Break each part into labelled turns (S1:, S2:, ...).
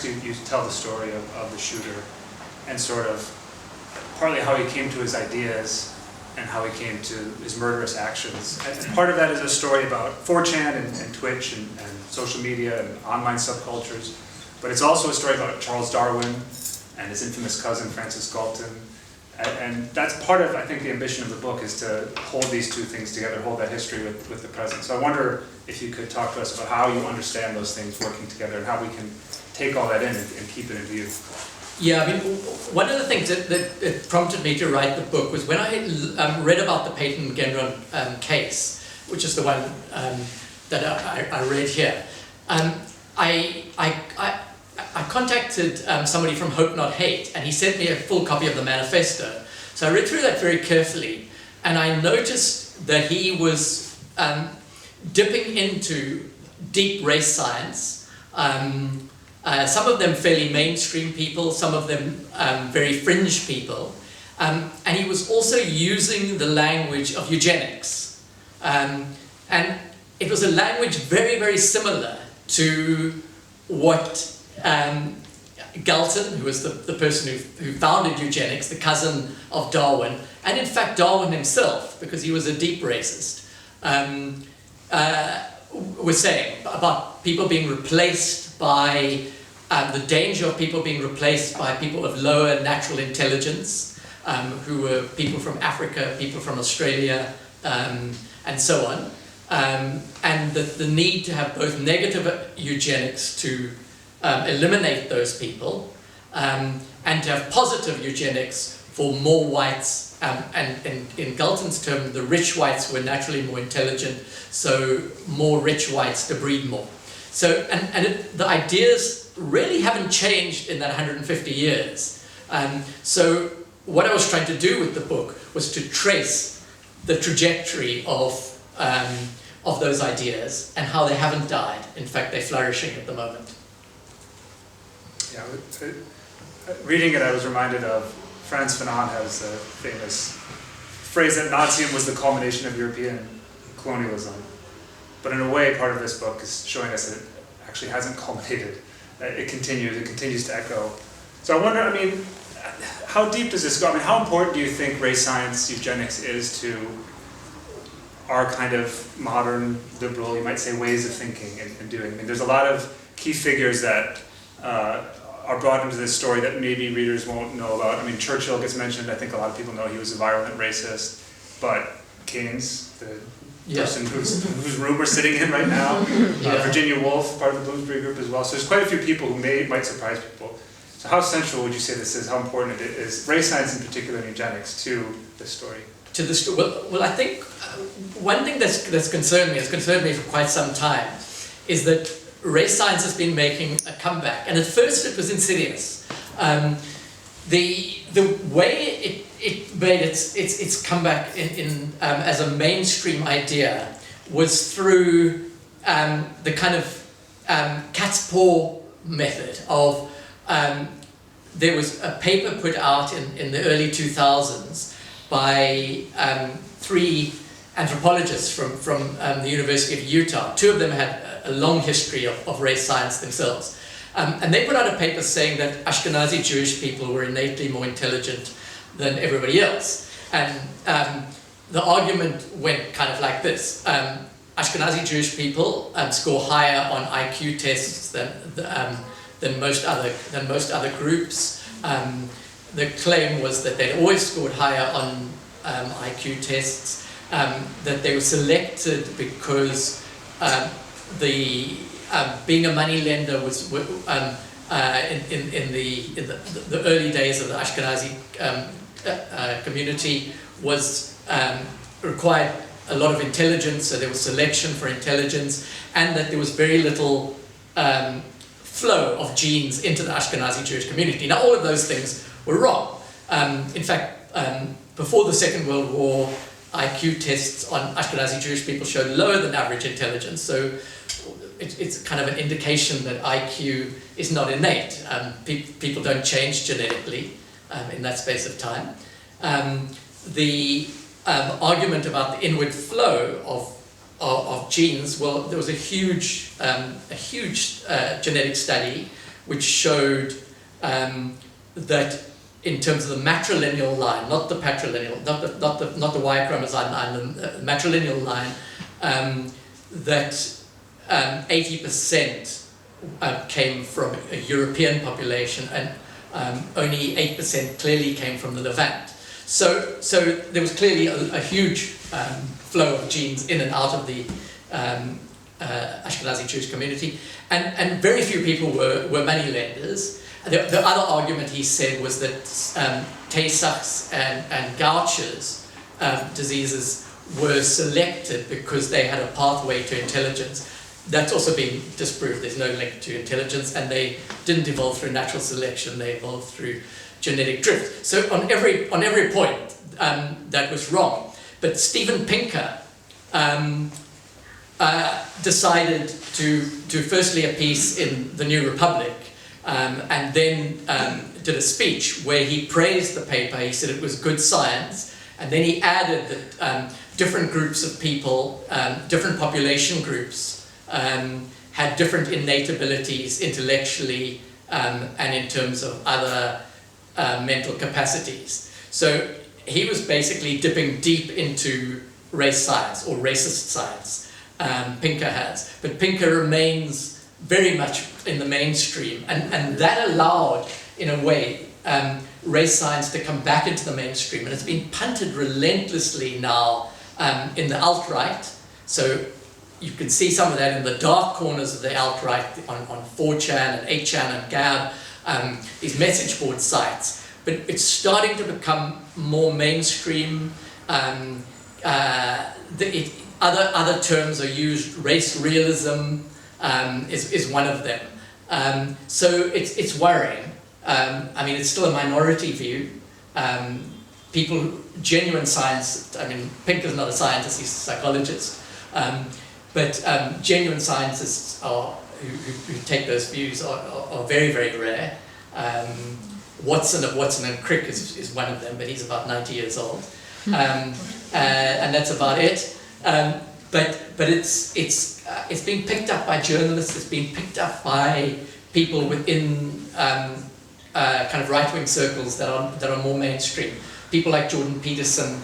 S1: text, you tell the story of the shooter and sort of partly how he came to his ideas and how he came to his murderous actions. And part of that is a story about 4chan and Twitch and social media and online subcultures. But it's also a story about Charles Darwin and his infamous cousin, Francis Galton. And that's part of, I think, the ambition of the book, is to hold these two things together, hold that history with the present. So I wonder if you could talk to us about how you understand those things working together and how we can take all that in and keep it in view.
S2: Yeah, I mean, one of the things that prompted me to write the book was when I read about the Peyton McGenron case, which is the one that I read here. I contacted somebody from Hope Not Hate, and he sent me a full copy of the manifesto. So I read through that very carefully, and I noticed that he was dipping into deep race science. Some of them fairly mainstream people, some of them very fringe people. And he was also using the language of eugenics. And it was a language very, very similar to what Galton, who was the person who founded eugenics, the cousin of Darwin, and in fact Darwin himself, because he was a deep racist, was saying about people being replaced by, the danger of people being replaced by people of lower natural intelligence, who were people from Africa, people from Australia, and so on. And the need to have both negative eugenics to eliminate those people, and to have positive eugenics for more whites, and in Galton's term, the rich whites were naturally more intelligent, so more rich whites to breed more. So, the ideas really haven't changed in that 150 years. So what I was trying to do with the book was to trace the trajectory of those ideas and how they haven't died. In fact, they're flourishing at the moment.
S1: Yeah, reading it, I was reminded of Frantz Fanon has a famous phrase that Nazism was the culmination of European colonialism. But in a way, part of this book is showing us that it actually hasn't culminated. It continues to echo. So I wonder, I mean, how deep does this go? I mean, how important do you think race science, eugenics is to our kind of modern, liberal, you might say, ways of thinking and doing? I mean, there's a lot of key figures that are brought into this story that maybe readers won't know about. I mean, Churchill gets mentioned. I think a lot of people know he was a virulent racist. But Keynes, the person whose room we're sitting in right now, Virginia Woolf, part of the Bloomsbury group as well. So there's quite a few people who might surprise people. So how central would you say this is? How important it is, race science in particular and eugenics, to this story?
S2: To the story? Well, I think one thing that's concerned me for quite some time, is that race science has been making a comeback, and at first it was insidious. The way it made its comeback in as a mainstream idea was through the kind of cat's paw method of there was a paper put out in the early 2000s by 3 anthropologists from the University of Utah. 2 of them had a long history of race science themselves. And they put out a paper saying that Ashkenazi Jewish people were innately more intelligent than everybody else. And the argument went kind of like this. Ashkenazi Jewish people score higher on IQ tests than most other groups. The claim was that they'd always scored higher on IQ tests, that they were selected because being a moneylender was in the early days of the Ashkenazi community was required a lot of intelligence, so there was selection for intelligence, and that there was very little flow of genes into the Ashkenazi Jewish community. Now, all of those things were wrong. In fact, before the Second World War, IQ tests on Ashkenazi Jewish people showed lower than average intelligence, so it's kind of an indication that IQ is not innate. People don't change genetically in that space of time. The argument about the inward flow of genes, well, there was a huge genetic study which showed that in terms of the matrilineal line, not the patrilineal, not the Y chromosome line, the matrilineal line, that 80% came from a European population, and only 8% clearly came from the Levant. So there was clearly a huge flow of genes in and out of the Ashkenazi Jewish community, and very few people were moneylenders. The other argument he said was that Tay-Sachs and Gaucher's diseases were selected because they had a pathway to intelligence. That's also been disproved. There's no link to intelligence, and they didn't evolve through natural selection. They evolved through genetic drift. So on every point, that was wrong. But Steven Pinker decided to do firstly a piece in the New Republic, and then did a speech where he praised the paper. He said it was good science, and then he added that different groups of people, different population groups, had different innate abilities intellectually and in terms of other mental capacities. So he was basically dipping deep into race science, or racist science, Pinker has. But Pinker remains very much in the mainstream, and that allowed, in a way, race science to come back into the mainstream, and it's been punted relentlessly now in the alt-right. So you can see some of that in the dark corners of the alt-right on 4chan and 8chan and Gab, these message board sites. But it's starting to become more mainstream. Other terms are used. Race realism is one of them. So it's worrying. I mean, it's still a minority view. Genuine science, I mean, Pinker's not a scientist, he's a psychologist. But genuine scientists who take those views are very, very rare. Watson of Watson and Crick is one of them, but he's about 90 years old. And that's about it. But it's being picked up by journalists, it's being picked up by people within kind of right-wing circles that are more mainstream. People like Jordan Peterson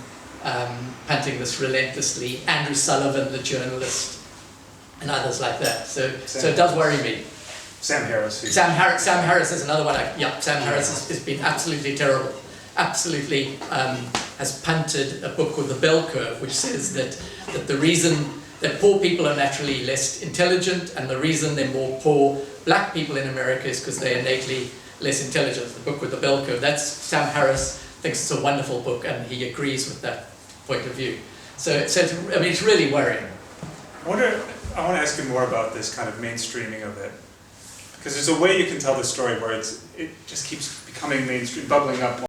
S2: punting this relentlessly, Andrew Sullivan, the journalist, and others like that. So it does worry me.
S1: Sam Harris.
S2: Sam Harris is another one. Sam Harris has been absolutely terrible. Absolutely has punted a book called The Bell Curve, which says that the reason that poor people are naturally less intelligent, and the reason they're more poor black people in America is because they're innately less intelligent. The book with the bell curve. That's Sam Harris thinks it's a wonderful book, and he agrees with that point of view. So it's really worrying.
S1: I want to ask you more about this kind of mainstreaming of it, because there's a way you can tell the story where it just keeps becoming mainstream, bubbling up.